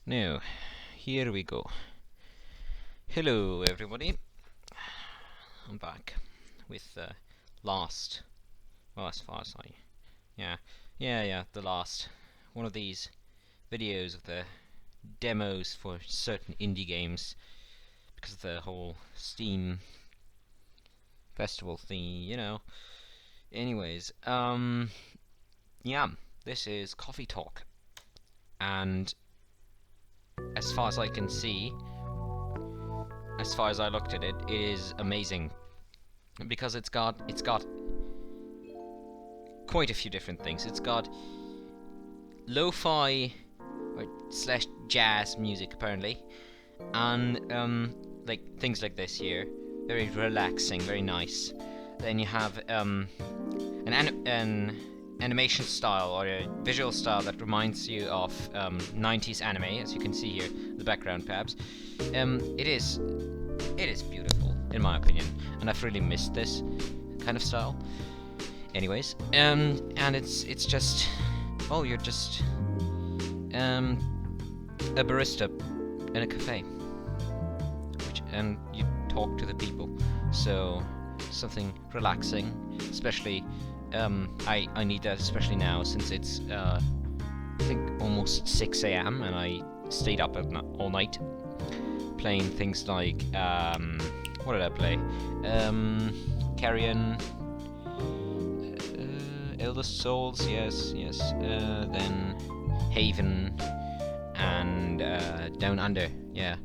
Now, here we go. Hello, everybody. I'm back with the last. Well, as far as the last one of these videos of the demos for certain indie games because of the whole Steam festival thing, Anyways, this is Coffee Talk, and as far as I can see, as far as I looked at it, it is amazing because it's got quite a few different things. It's got lo-fi or slash jazz music apparently, and like things like this here, very relaxing, very nice. Then you have an animation style or a visual style that reminds you of 90s anime, as you can see here in the background perhaps. It is beautiful in my opinion, and I've really missed this kind of style. Anyways, and it's just, well, you're just a barista in a cafe, and you talk to the people, so something relaxing, especially I need that especially now since it's I think almost 6 AM and I stayed up all night playing things like what did I play? Carrion, Elder Souls, yes, then Haven and Down Under. Yeah,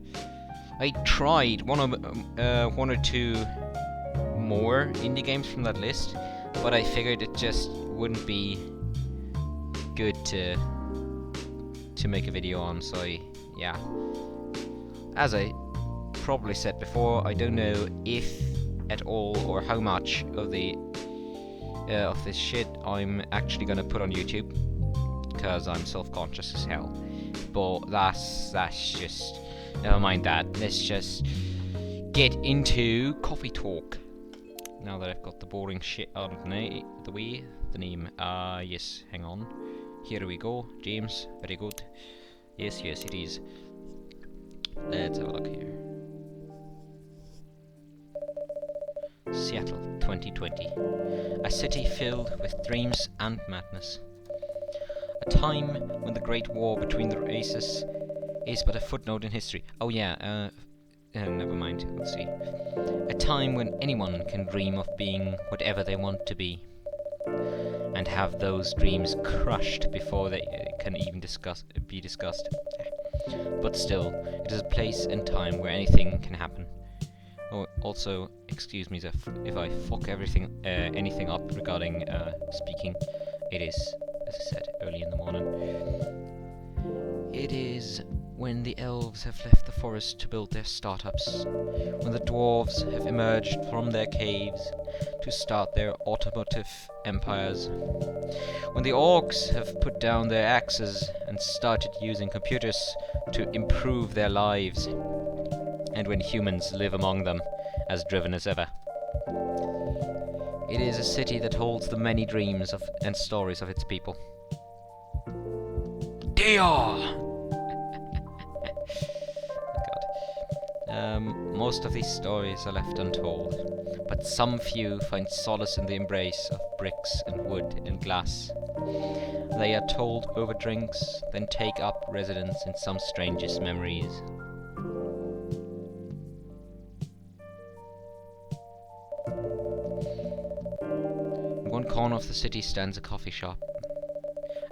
I tried one or two more indie games from that list, but I figured it just wouldn't be good to make a video on, so yeah. As I probably said before, I don't know if at all or how much of this shit I'm actually gonna put on YouTube, because I'm self-conscious as hell. But that's just, never mind that. Let's just get into Coffee Talk. Now that I've got the boring shit out of the way, the name. Yes, hang on. Here we go, James. Very good. Yes, it is. Let's have a look here. Seattle, 2020. A city filled with dreams and madness. A time when the Great War between the races is but a footnote in history. Oh yeah, never mind, let's see. A time when anyone can dream of being whatever they want to be, and have those dreams crushed before they can even be discussed. But still, it is a place and time where anything can happen. Oh, also, excuse me if I fuck anything up regarding speaking. It is, as I said, early in the morning. It is when the elves have left the forest to build their startups, when the dwarves have emerged from their caves to start their automotive empires, when the orcs have put down their axes and started using computers to improve their lives, and when humans live among them as driven as ever. It is a city that holds the many dreams and stories of its people. Dia! Most of these stories are left untold, but some few find solace in the embrace of bricks and wood and glass. They are told over drinks, then take up residence in some strangest memories. In one corner of the city stands a coffee shop,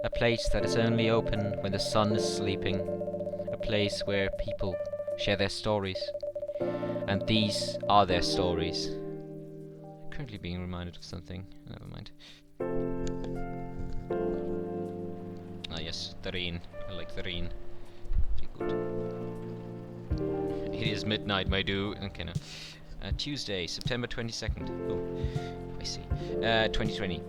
a place that is only open when the sun is sleeping, a place where people share their stories, and these are their stories. I'm currently being reminded of something. Never mind. Ah yes, the rain. I like the rain. Very good. It is midnight, my dude. Okay, no. Tuesday, September 22nd. Oh, I see. 2020.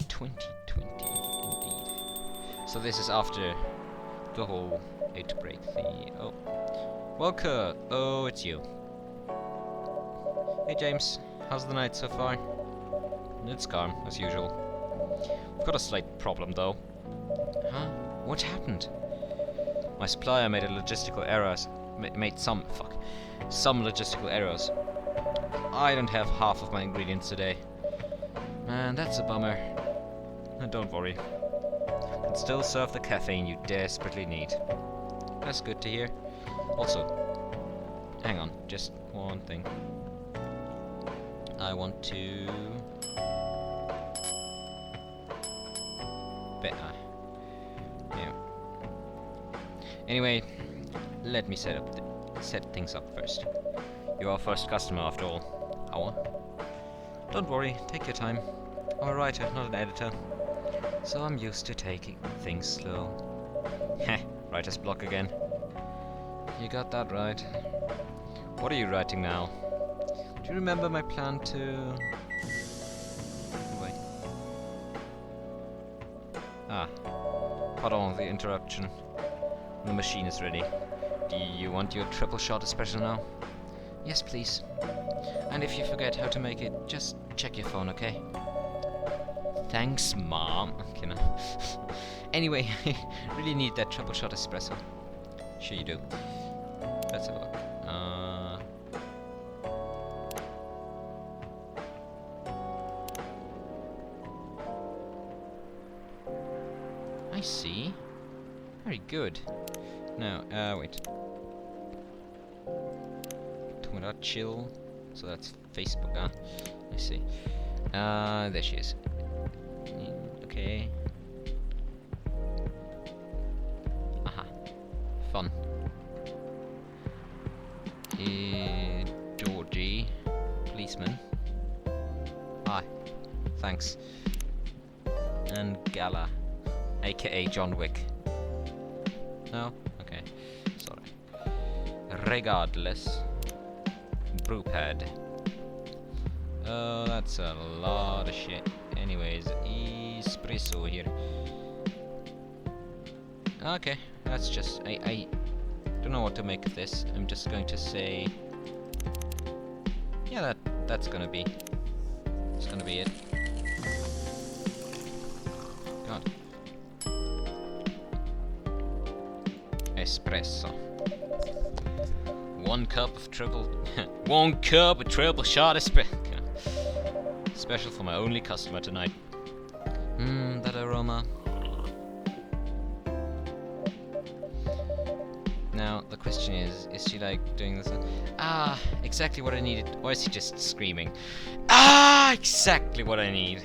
2020, indeed. So this is after the whole outbreak thingy. Oh. Welcome! Oh, it's you. Hey James, how's the night so far? It's calm, as usual. We've got a slight problem though. Huh? What happened? My supplier made a logistical errors. Made some logistical errors. I don't have half of my ingredients today. Man, that's a bummer. Don't worry. Can still serve the caffeine you desperately need. That's good to hear. Also, hang on, just one thing. I want to better. Yeah. Anyway, let me set things up first. You're our first customer after all. Our? Don't worry, take your time. I'm a writer, not an editor. So I'm used to taking things slow. Heh, writer's block again. You got that right. What are you writing now? Do you remember my plan to... Wait. Ah. Pardon the interruption. The machine is ready. Do you want your triple shot espresso now? Yes, please. And if you forget how to make it, just check your phone, okay? Thanks, Mom. Okay, no. Anyway, I really need that triple shot espresso. Sure you do. Let's have a look. I see. Very good. Now, wait. Talking about chill. So that's Facebook, huh? I see. There she is. Okay. Aha. Fun. Georgie. Policeman. Hi. Thanks. And Gala. AKA John Wick. No? Okay. Sorry. Regardless. Brewpad. Oh, that's a lot of shit. Anyways, espresso here. Okay, that's just... I don't know what to make of this. I'm just going to say... Yeah, that's gonna be... It's gonna be it. God. Espresso. 1 cup of triple... 1 cup of triple shot espresso. Special for my only customer tonight. That aroma. Now, the question is she like doing this? Ah, exactly what I needed. Or is he just screaming? Ah, exactly what I need.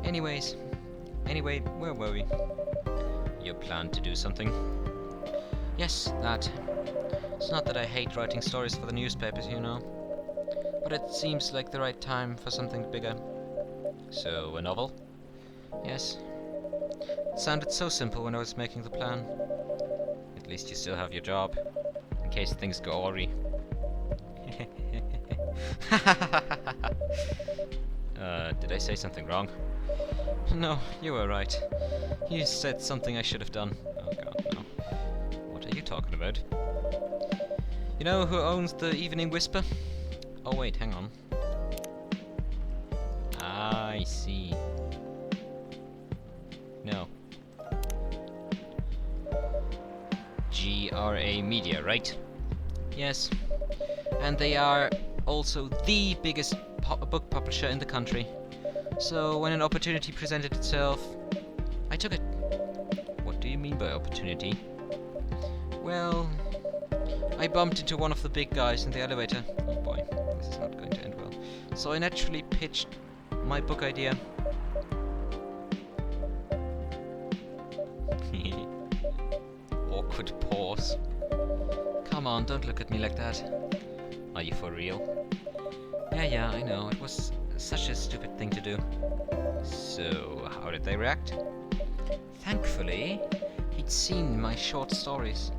Anyway, where were we? You plan to do something? Yes, that. It's not that I hate writing stories for the newspapers, you know. But it seems like the right time for something bigger. So, a novel? Yes. It sounded so simple when I was making the plan. At least you still have your job, in case things go awry. Did I say something wrong? No, you were right. You said something I should have done. Oh god, no. What are you talking about? You know who owns the Evening Whisper? Oh wait, hang on. I see. No. GRA Media, right? Yes. And they are also the biggest book publisher in the country. So when an opportunity presented itself, I took it. What do you mean by opportunity? Well, I bumped into one of the big guys in the elevator. Oh boy, this is not going to end well. So I naturally pitched my book idea. Awkward pause. Come on, don't look at me like that. Are you for real? Yeah, I know. It was such a stupid thing to do. So, how did they react? Thankfully, he'd seen my short stories.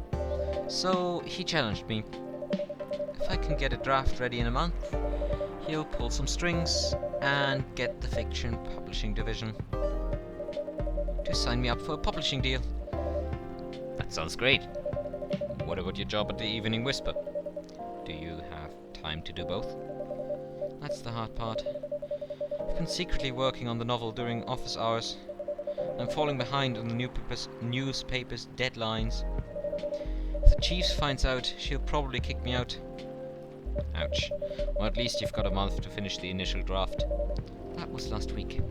So, he challenged me. If I can get a draft ready in a month, he'll pull some strings and get the fiction publishing division to sign me up for a publishing deal. That sounds great. What about your job at the Evening Whisper? Do you have time to do both? That's the hard part. I've been secretly working on the novel during office hours. I'm falling behind on the newspaper's deadlines. If the chief finds out, she'll probably kick me out. Ouch. Well, at least you've got a month to finish the initial draft. That was last week.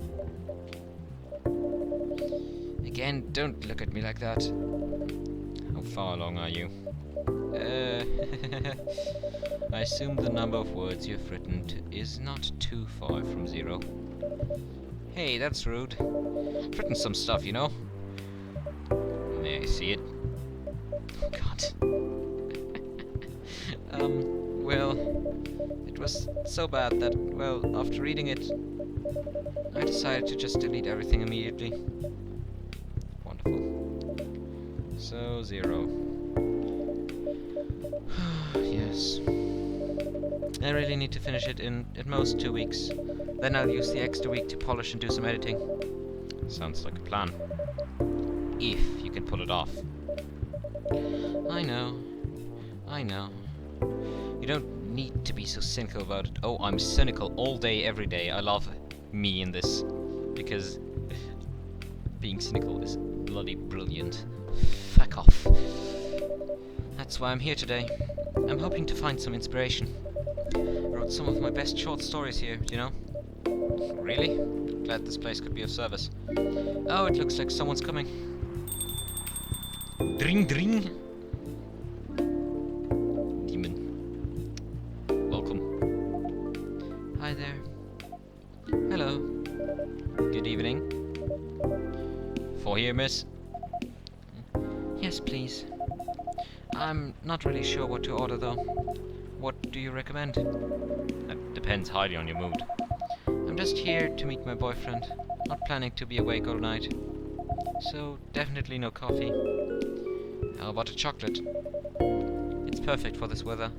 Again, don't look at me like that. How far along are you? I assume the number of words you've written is not too far from 0. Hey, that's rude. I've written some stuff, you know. May I see it? Oh, God. Well, it was so bad that, well, after reading it, I decided to just delete everything immediately. Wonderful. So, 0. Yes. I really need to finish it in, at most, 2 weeks. Then I'll use the extra week to polish and do some editing. Sounds like a plan. If you can pull it off. I know. You don't need to be so cynical about it. Oh, I'm cynical all day, every day. I love me in this. Because being cynical is bloody brilliant. Fuck off. That's why I'm here today. I'm hoping to find some inspiration. I wrote some of my best short stories here, you know? Really? Glad this place could be of service. Oh, it looks like someone's coming. Dring dring! Demon. Welcome. Hi there. Hello. Good evening. For here, miss? Yes, please. I'm not really sure what to order, though. What do you recommend? That depends highly on your mood. I'm just here to meet my boyfriend. Not planning to be awake all night. So, definitely no coffee. How about a chocolate? It's perfect for this weather.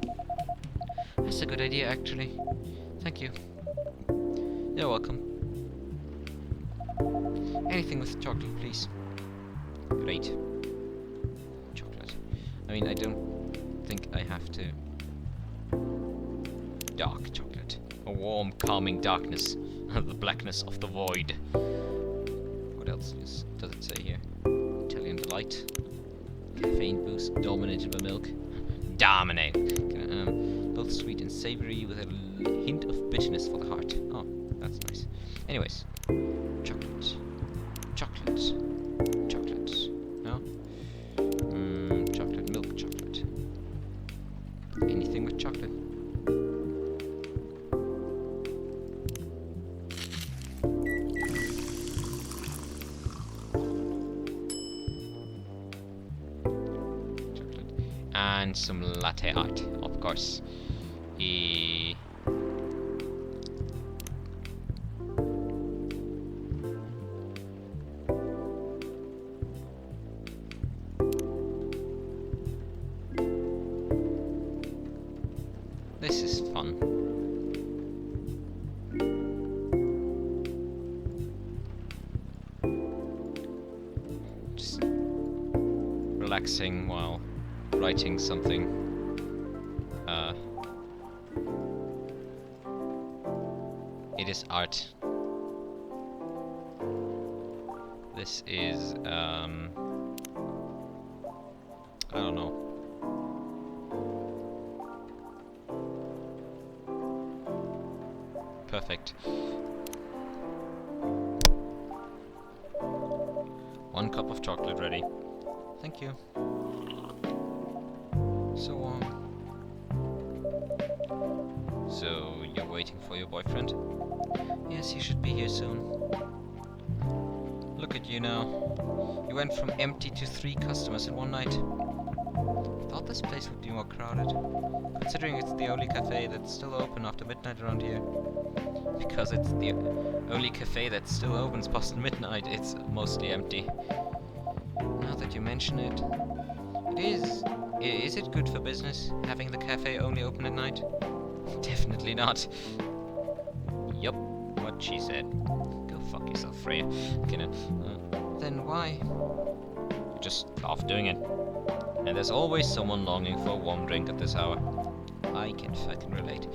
That's a good idea, actually. Thank you. You're welcome. Anything with chocolate, please. Great. Chocolate. I mean, I don't think I have to... Dark chocolate. A warm, calming darkness. The blackness of the void. What else does it say here? Italian delight. Caffeine boost dominated by milk. Dominate. Both sweet and savory with a hint of bitterness for the heart. Oh, that's nice. Anyways. Chocolate. Chocolate. Chocolate. No? Chocolate, milk chocolate. Anything with chocolate. And some latte art, of course. This is fun. Just relaxing while writing something. It is art. This is I don't know. Perfect. 1 cup of chocolate ready. Thank you. So so you're waiting for your boyfriend? Yes, he should be here soon. Look at you now. You went from empty to 3 customers in one night. Thought this place would be more crowded, considering it's the only cafe that's still open after midnight around here. Because it's the only cafe that still opens past midnight, it's mostly empty. Now that you mention it, it is. Is it good for business, having the cafe only open at night? Definitely not. Yup, what she said. Go fuck yourself, Freya. Then why? You just love doing it. And there's always someone longing for a warm drink at this hour. I can fucking relate.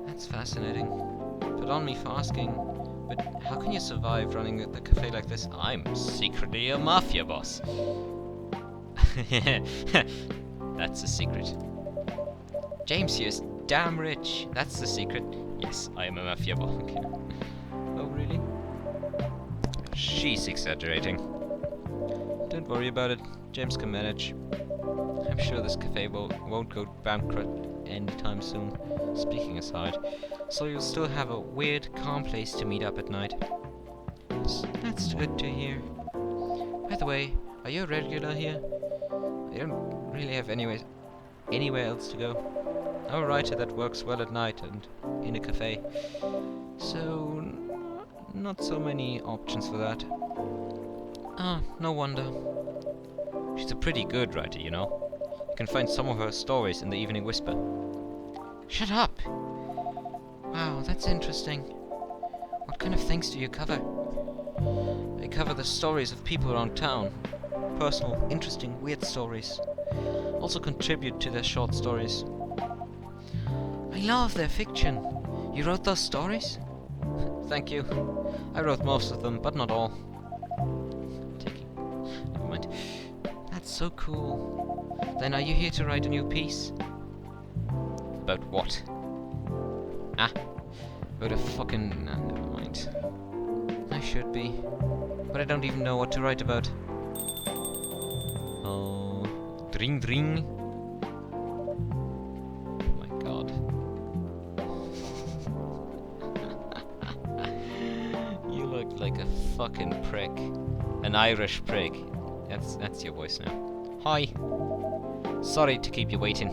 That's fascinating. But on me for asking, But how can you survive running the cafe like this? I'm secretly a mafia boss. That's a secret. James here is damn rich. That's the secret. Yes, I am a mafia boss. Okay. Oh, really? She's exaggerating. Don't worry about it. James can manage. I'm sure this cafe won't go bankrupt anytime soon, speaking aside. So you'll still have a weird, calm place to meet up at night. That's good to hear. By the way, are you a regular here? I don't really have anywhere else to go. I'm a writer that works well at night and in a cafe. So, not so many options for that. Ah, no wonder. She's a pretty good writer, you know. You can find some of her stories in the Evening Whisper. Shut up! Wow, that's interesting. What kind of things do you cover? I cover the stories of people around town. Personal, interesting, weird stories. Also contribute to their short stories. I love their fiction. You wrote those stories? Thank you. I wrote most of them, but not all. Never mind. That's so cool. Then are you here to write a new piece? About what? Ah, about a fucking... never mind. I should be. But I don't even know what to write about. Oh... Dring dring. Oh my god. You look like a fucking prick. An Irish prick. That's your voice now. Hi. Sorry to keep you waiting.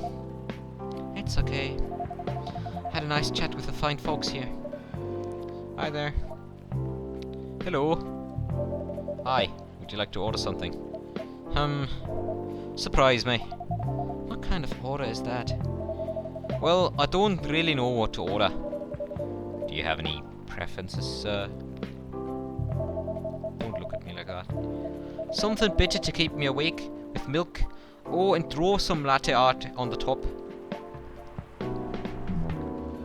It's okay. Had a nice chat with the fine folks here. Hi there. Hello. Hi. Would you like to order something? Surprise me. What kind of order is that? Well, I don't really know what to order. Do you have any preferences, sir? Don't look at me like that. Something bitter to keep me awake, with milk. Oh, and throw some latte art on the top.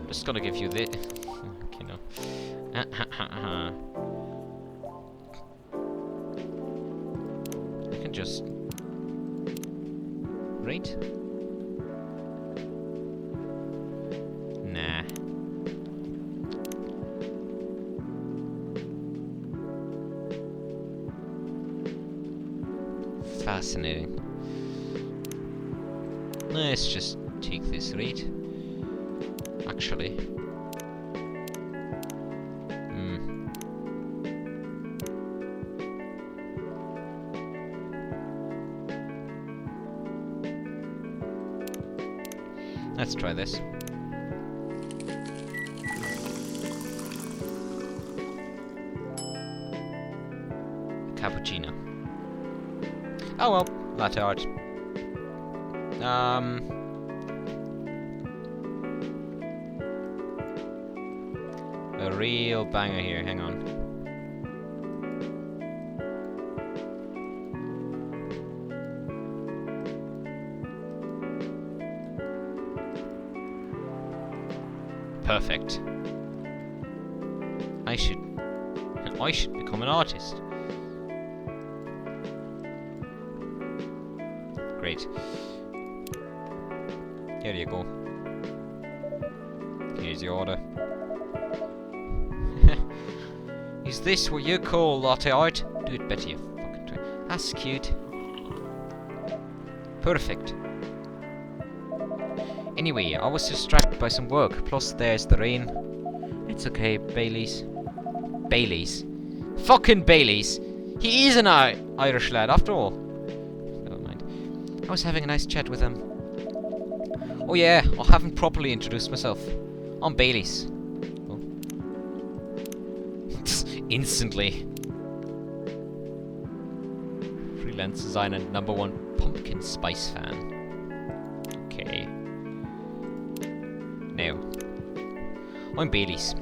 Just gonna give you this. Okay, no. I can just... Right? Nah. Fascinating. Let's just take this right. Actually. Let's try this. Cappuccino. Oh well, latte art. A real banger here, hang on. Perfect. I should become an artist. Great. Here you go. Here's your order. Is this what you call latte art? Do it better, you fucking try. That's cute. Perfect. Anyway, I was distracted by some work, plus there's the rain. It's okay, Baileys. Baileys? Fucking Baileys! He is an Irish lad, after all. Never mind. I was having a nice chat with him. Oh yeah, I haven't properly introduced myself. I'm Baileys. Oh. Instantly. Freelance designer, #1 pumpkin spice fan. Okay. Now, I'm Baileys.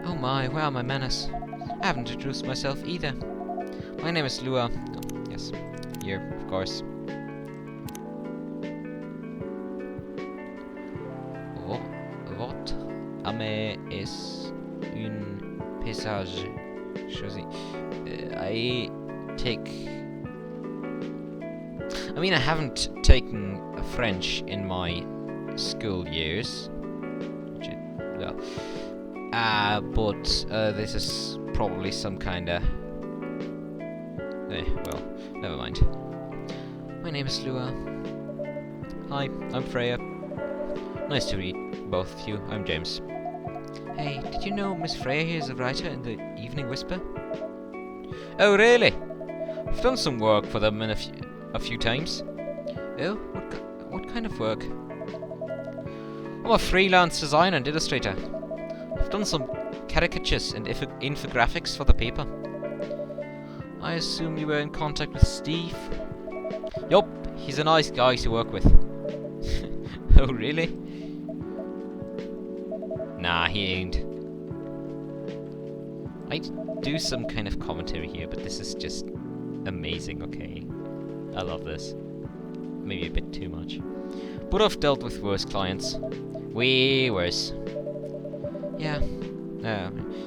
Oh my, where are my manners? I haven't introduced myself either. My name is Lua. Oh, yes, here, of course. Oh, what? Ame es un message. I take... I mean, I haven't taken French in my school years. But this is probably some kinda... well, never mind. My name is Lua. Hi, I'm Freya. Nice to meet both of you. I'm James. Hey, did you know Miss Freya here is a writer in the Evening Whisper? Oh, really? I've done some work for them in a few times. Oh, what kind of work? I'm a freelance designer and illustrator. I've done some caricatures and infographics for the paper. I assume you were in contact with Steve? Yup, he's a nice guy to work with. Oh, really? Nah, he ain't. I'd do some kind of commentary here, but this is just amazing, okay? I love this. Maybe a bit too much. But I've dealt with worse clients. Way worse. Yeah.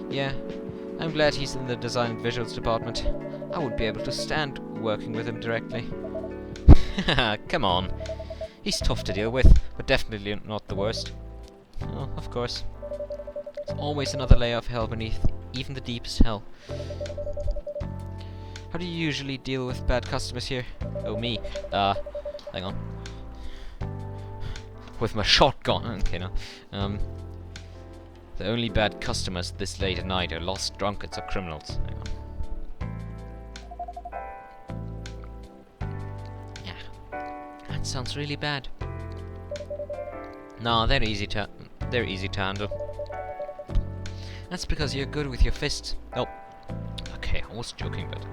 Yeah. I'm glad he's in the design and visuals department. I wouldn't be able to stand working with him directly. Come on. He's tough to deal with, but definitely not the worst. Oh, of course. There's always another layer of hell beneath even the deepest hell. How do you usually deal with bad customers here? Oh, me. Hang on. With my shotgun. Okay, no. The only bad customers this late at night are lost drunkards or criminals. Hang on. Yeah. That sounds really bad. No, they're easy to handle. That's because you're good with your fists. Oh. Okay, I was joking, but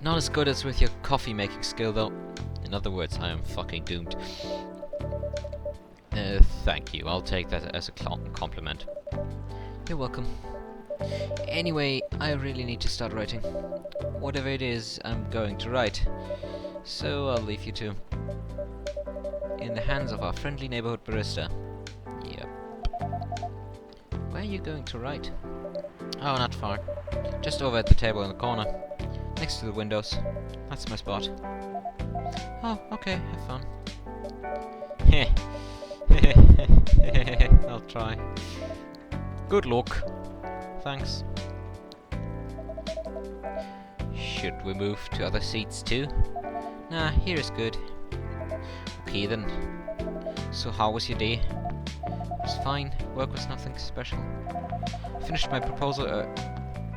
not as good as with your coffee making skill, though. In other words, I am fucking doomed. Thank you. I'll take that as a compliment. You're welcome. Anyway, I really need to start writing. Whatever it is I'm going to write. So I'll leave you to in the hands of our friendly neighborhood barista. Yep. Where are you going to write? Oh, not far. Just over at the table in the corner. Next to the windows. That's my spot. Oh, okay, have fun. Heh. I'll try. Good luck. Thanks. Should we move to other seats too? Nah, here is good. Okay then. So how was your day? It was fine. Work was nothing special. I finished my proposal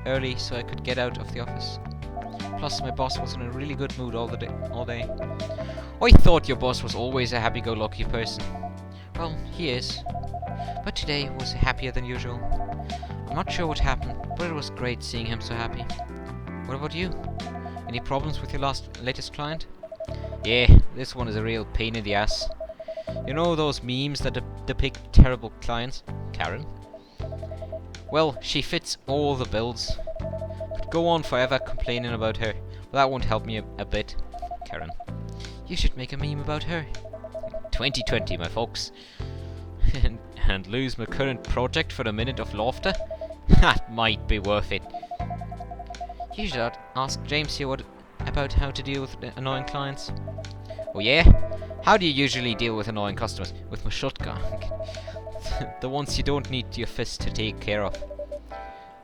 early so I could get out of the office. Plus my boss was in a really good mood all day. I thought your boss was always a happy-go-lucky person. Well, he is. But today was happier than usual. I'm not sure what happened, but it was great seeing him so happy. What about you? Any problems with your latest client? Yeah, this one is a real pain in the ass. You know those memes that depict terrible clients? Karen? Well, she fits all the bills. Could go on forever complaining about her, but that won't help me a bit. Karen. You should make a meme about her. 2020, my folks. and lose my current project for a minute of laughter? That might be worth it. You should ask James here about how to deal with annoying clients. Oh yeah? How do you usually deal with annoying customers? With my shotgun. The ones you don't need your fist to take care of.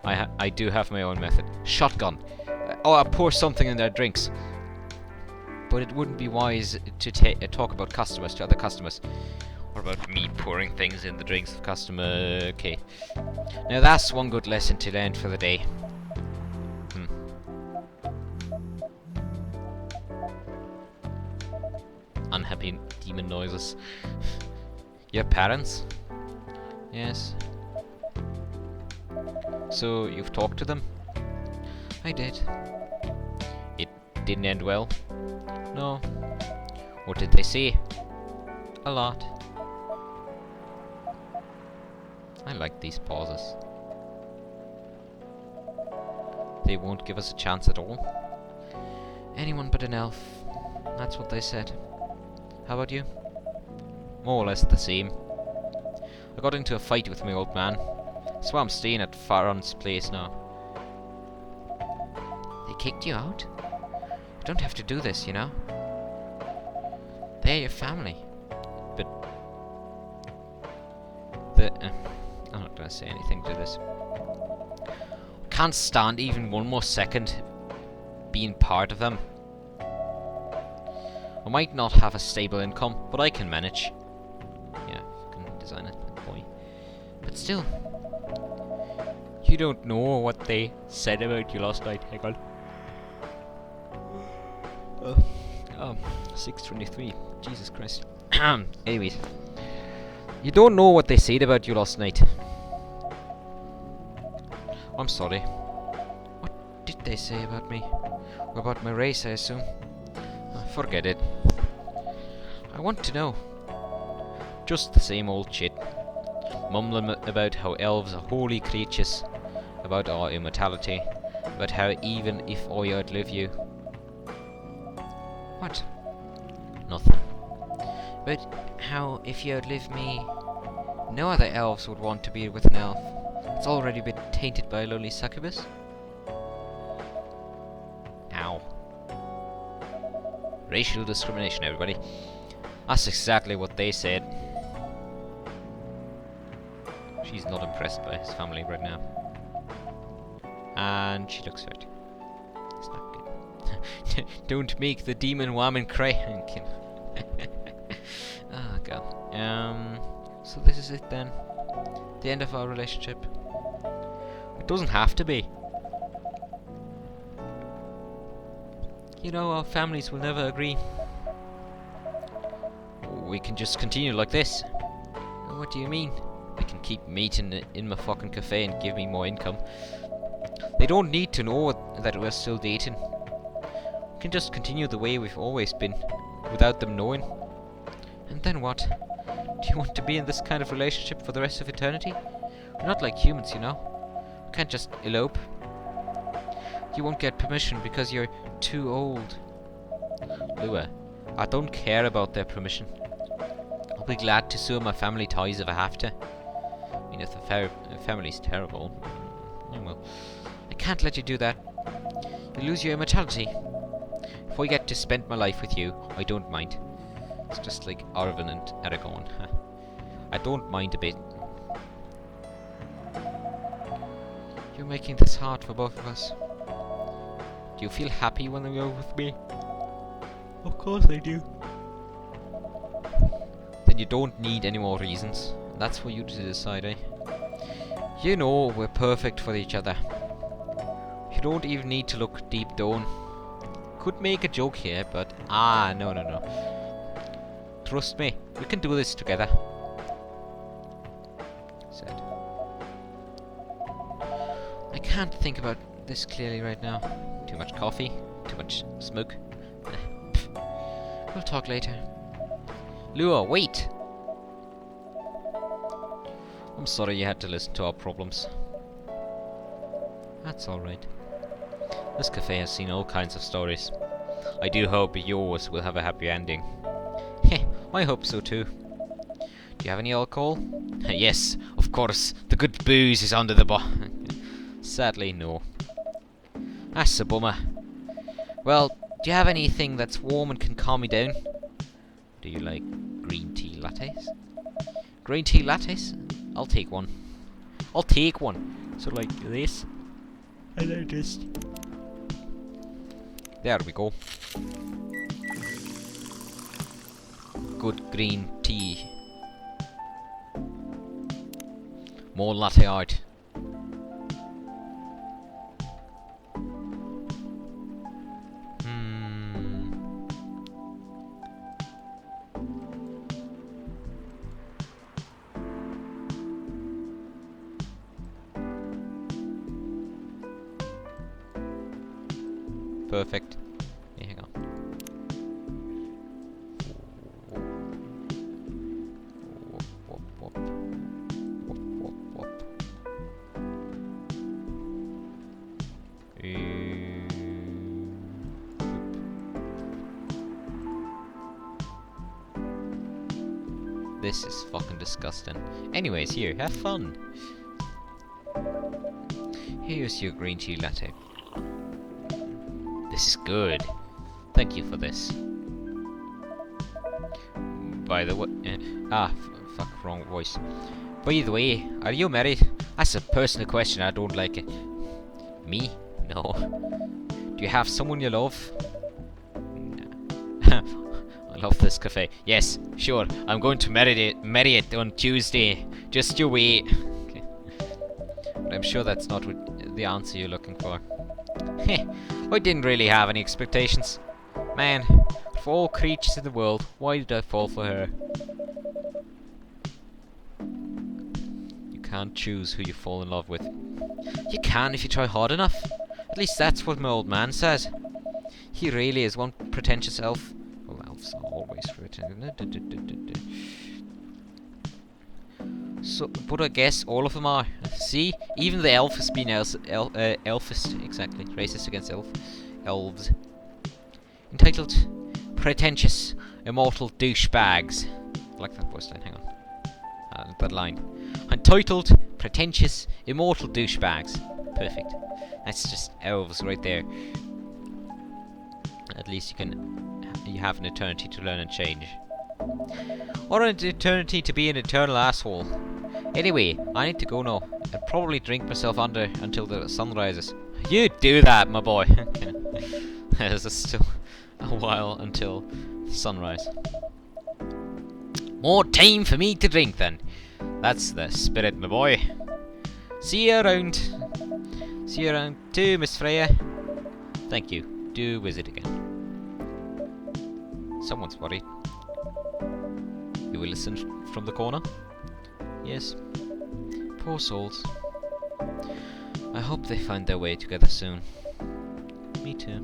I do have my own method. Shotgun. I pour something in their drinks. But it wouldn't be wise to talk about customers to other customers. What about me pouring things in the drinks of customer? Okay. Now that's one good lesson to learn for the day. Unhappy demon noises. Your parents? Yes. So you've talked to them? I did. It didn't end well? No. What did they say? A lot. I like these pauses. They won't give us a chance at all. Anyone but an elf. That's what they said. How about you? More or less the same. I got into a fight with my old man. That's why I'm staying at Farron's place now. They kicked you out? You don't have to do this, you know? They're your family. But... I'm not gonna say anything to this. Can't stand even one more second being part of them. I might not have a stable income, but I can manage. Yeah, fucking design it, boy. But still, you don't know what they said about you last night. Hang on. 6:23. Jesus Christ. Anyways, you don't know what they said about you last night. I'm sorry. What did they say about me? About my race, I assume. Forget it. I want to know. Just the same old shit. Mumbling about how elves are holy creatures, about our immortality, about how even if I outlive you... What? Nothing. But how if you outlive me, no other elves would want to be with an elf. It's already been tainted by a lonely succubus. Ow. Racial discrimination, everybody. That's exactly what they said. She's not impressed by his family right now. And she looks hurt. It's not good. Don't make the demon woman cry. Ah, God. So this is it then. The end of our relationship. It doesn't have to be. You know, our families will never agree. We can just continue like this. What do you mean? We can keep meeting in my fucking cafe and give me more income. They don't need to know that we're still dating. We can just continue the way we've always been, without them knowing. And then what? Do you want to be in this kind of relationship for the rest of eternity? We're not like humans, you know. We can't just elope. You won't get permission because you're too old. Lua, I don't care about their permission. I'll be glad to sewer my family ties if I have to. I mean, if the family's terrible, well, I can't let you do that. You lose your immortality. If I get to spend my life with you, I don't mind. It's just like Arwen and Aragorn. I don't mind a bit. You're making this hard for both of us. Do you feel happy when you're with me? Of course I do. Then you don't need any more reasons. That's for you to decide, eh? You know we're perfect for each other. You don't even need to look deep down. Could make a joke here, but no. Trust me, we can do this together. Said. I can't think about this clearly right now. Too much coffee, too much smoke. We'll talk later. Lua, wait! I'm sorry you had to listen to our problems. That's alright. This cafe has seen all kinds of stories. I do hope yours will have a happy ending. Heh, I hope so too. Do you have any alcohol? Yes, of course. The good booze is under the Sadly, no. That's a bummer. Well, do you have anything that's warm and can calm me down? Do you like green tea lattes? Green tea lattes? I'll take one. I'll take one. So like this. And then just... There we go. Good green tea. More latte art. Perfect. Yeah, hang on. Whoop, whoop, whoop. Whoop, whoop, whoop. This is fucking disgusting. Anyways, here, have fun. Here's your green tea latte. This is good. Thank you for this. By the way... fuck, wrong voice. By the way, are you married? That's a personal question, I don't like it. Me? No. Do you have someone you love? No. I love this cafe. Yes, sure. I'm going to marry it on Tuesday. Just you wait. Okay. But I'm sure that's not the answer you're looking for. Heh. I didn't really have any expectations. Man, for all creatures in the world, why did I fall for her? You can't choose who you fall in love with. You can if you try hard enough. At least that's what my old man says. He really is one pretentious elf. Well, elves are always pretentious. So, but I guess all of them are. See, even the elf has been elfist, exactly, racist against elves. Entitled, Pretentious Immortal Douchebags. I like that voice line, hang on. That line. Entitled, Pretentious Immortal Douchebags. Perfect. That's just elves right there. At least you have an eternity to learn and change. Or an eternity to be an eternal asshole. Anyway, I need to go now. And probably drink myself under until the sun rises. You do that, my boy. Okay. There's still a while until sunrise. More time for me to drink then. That's the spirit, my boy. See you around. See you around too, Miss Freya. Thank you. Do visit again. Someone's worried. You will listen from the corner? Yes. Poor souls. I hope they find their way together soon. Me too.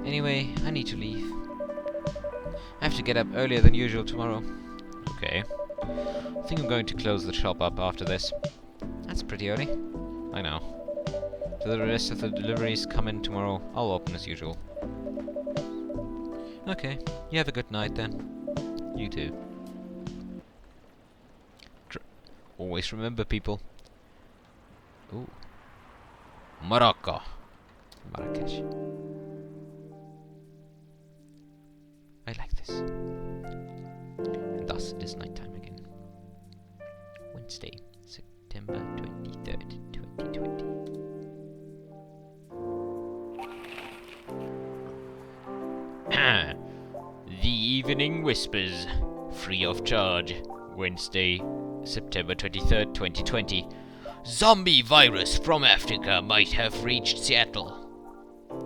Anyway, I need to leave. I have to get up earlier than usual tomorrow. Okay. I think I'm going to close the shop up after this. That's pretty early. I know. So the rest of the deliveries come in tomorrow. I'll open as usual. Okay. You have a good night then. You too. Always remember, people. Ooh. Morocco. Marrakesh. I like this. And thus it is nighttime again. Wednesday, September 23rd, 2020. The Evening Whispers. Free of charge. Wednesday, September 23rd, 2020. Zombie virus from Africa might have reached Seattle.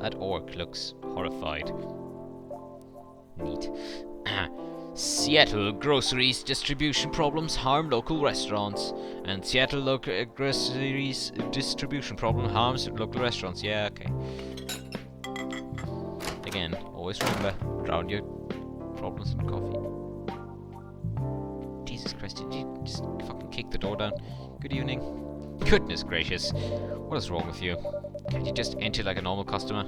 That orc looks horrified. Neat. Seattle groceries distribution problems harm local restaurants. And Seattle groceries distribution problem harms local restaurants. Yeah, okay. Again, always remember, drown your problems in coffee. Jesus Christ, did you just fucking kick the door down? Good evening. Goodness gracious. What is wrong with you? Can't you just enter like a normal customer?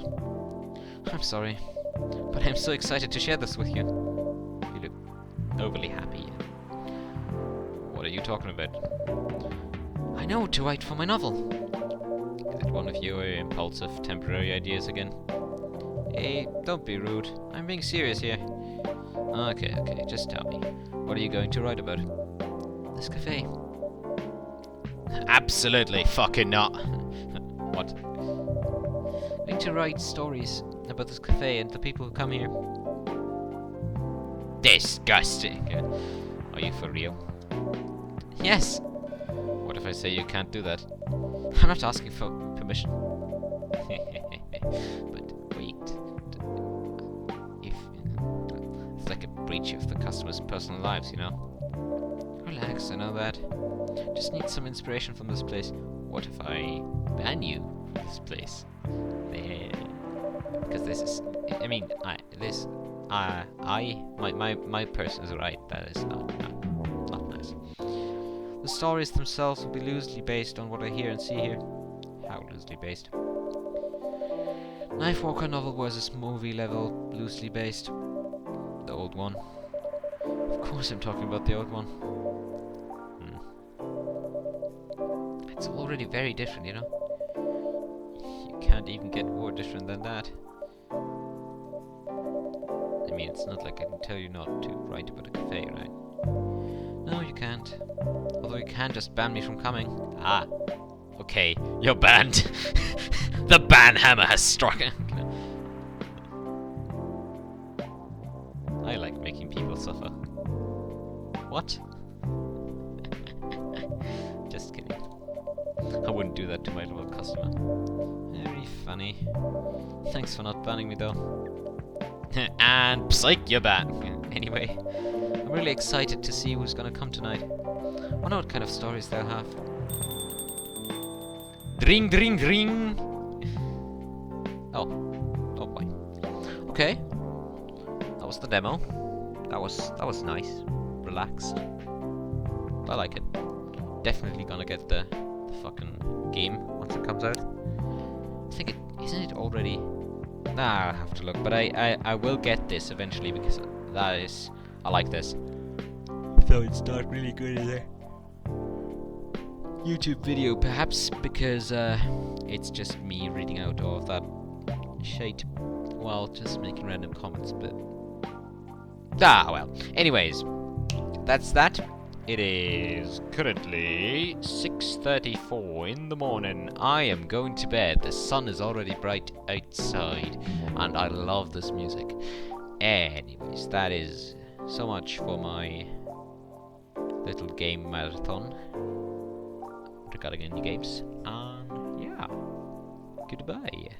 I'm sorry, but I'm so excited to share this with you. You look overly happy. What are you talking about? I know, to write for my novel. Is it one of your impulsive temporary ideas again? Hey, don't be rude. I'm being serious here. Okay, just tell me. What are you going to write about? This cafe. Absolutely fucking not. What? I'm going to write stories about this cafe and the people who come here. Disgusting. Are you for real? Yes. What if I say you can't do that? I'm not asking for permission. But wait. If it's like a breach of the customers' personal lives, you know? Relax, I know that. Just need some inspiration from this place. What if I ban you from this place? There. Because this is, I mean, my person is right. That is not nice. The stories themselves will be loosely based on what I hear and see here. How loosely based? Knifewalker novel versus movie level, loosely based. The old one. Of course I'm talking about the old one. It's all already very different, you know? You can't even get more different than that. I mean, it's not like I can tell you not to write about a cafe, right? No, you can't. Although you can just ban me from coming. Ah. Okay, you're banned. The ban hammer has struck. I like making people suffer. What? Just kidding. I wouldn't do that to my loyal customer. Very funny. Thanks for not banning me though. And psych, you're banned. Anyway, I'm really excited to see who's gonna come tonight. I wonder what kind of stories they'll have. Ring, ring, ring! Oh. Oh boy. Okay. That was the demo. That was nice. Relaxed. I like it. Definitely gonna get the fucking game once it comes out. I think isn't it already? Nah, I'll have to look, but I will get this eventually because I like this. So it's not really good in there. YouTube video, perhaps because it's just me reading out all of that shit while just making random comments, but well. Anyways, that's that. It is currently 6:34 in the morning. I am going to bed. The sun is already bright outside, and I love this music. Anyways, that is so much for my little game marathon regarding indie games. And yeah, goodbye.